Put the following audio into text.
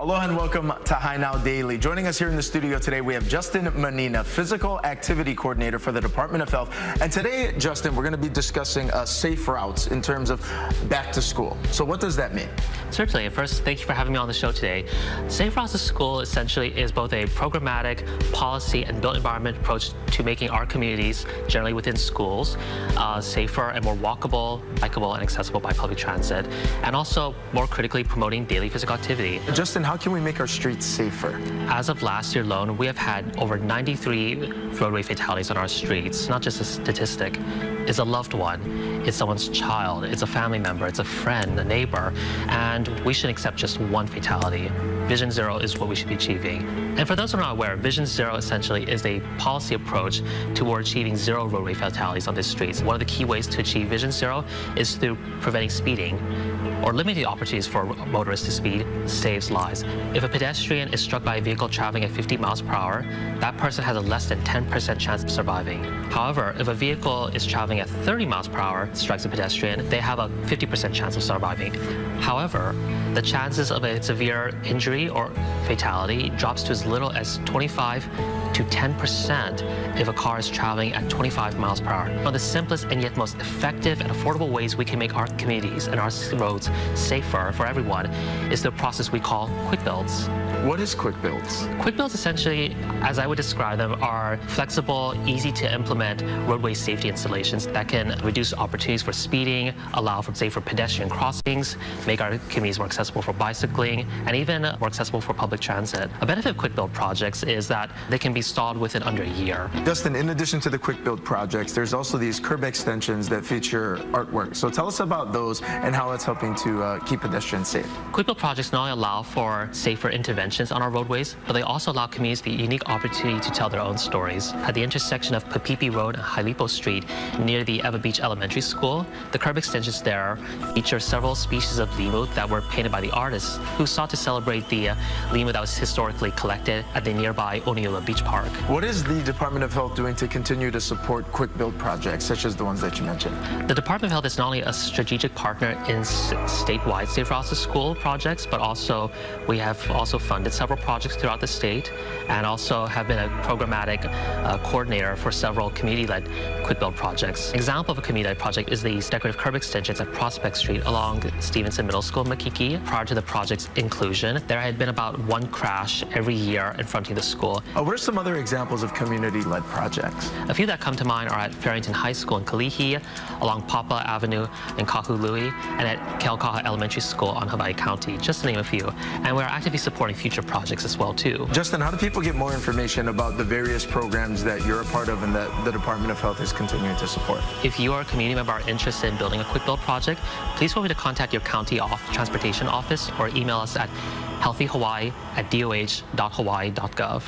Aloha and welcome to High Now Daily. Joining us here in the studio today, we have Justin Menina, Physical Activity Coordinator for the Department of Health. And today, Justin, we're going to be discussing safe routes in terms of back to school. So what does that mean? Certainly. First, thank you for having me on the show today. Safe routes to school essentially is both a programmatic, policy, and built environment approach to making our communities, generally within schools, safer and more walkable, bikeable, and accessible by public transit, and also more critically promoting daily physical activity. Justin, how can we make our streets safer? As of last year alone, we have had over 93 roadway fatalities on our streets. Not just a statistic, it's a loved one, it's someone's child, it's a family member, it's a friend, a neighbor, and we shouldn't accept just one fatality. Vision Zero is what we should be achieving. And for those who are not aware, Vision Zero essentially is a policy approach toward achieving zero roadway fatalities on the streets. One of the key ways to achieve Vision Zero is through preventing speeding, or limiting opportunities for motorists to speed saves lives. If a pedestrian is struck by a vehicle traveling at 50 miles per hour, that person has a less than 10% chance of surviving. However, if a vehicle is traveling at 30 miles per hour, strikes a pedestrian, they have a 50% chance of surviving. However, the chances of a severe injury or fatality drops to as little as 25 to 10% if a car is traveling at 25 miles per hour. One of the simplest and yet most effective and affordable ways we can make our communities and our roads safer for everyone is the process we call quick builds. What is quick builds? Quick builds essentially, as I would describe them, are flexible, easy to implement roadway safety installations that can reduce opportunities for speeding, allow for safer pedestrian crossings, make our communities more accessible for bicycling, and even more accessible for public transit. A benefit of quick build projects is that they can be installed within under a year. Justin, in addition to the quick build projects, there's also these curb extensions that feature artwork. So tell us about those and how it's helping to keep pedestrians safe. Quick build projects not only allow for safer interventions on our roadways, but they also allow communities the unique opportunity to tell their own stories. At the intersection of Papipi Road and Hailipo Street near the Eva Beach Elementary School, the curb extensions there feature several species of limu that were painted by the artists who sought to celebrate the limu that was historically collected at the nearby Oniula Beach Park. What is the Department of Health doing to continue to support quick build projects such as the ones that you mentioned? The Department of Health is not only a strategic partner in statewide safe routes to school projects, but also we have also funded several projects throughout the state and also have been a programmatic coordinator for several community-led quick build projects. An example of a community-led project is these decorative curb extensions at Prospect Street along Stevenson Middle School, Makiki. Prior to the project's inclusion, there had been about one crash every year in front of the school. What are some other examples of community-led projects? A few that come to mind are at Farrington High School in Kalihi, along Papa Avenue in Kahului, and at Keaukaha Elementary School on Hawaii County, just to name a few. And we're actively supporting future projects as well, too. Justin, how do people get more information about the various programs that you're a part of and that the Department of Health is continuing to support? If you are a community member are interested in building a quick build project, please feel free to contact your county transportation office or email us at healthyhawaii@doh.hawaii.gov.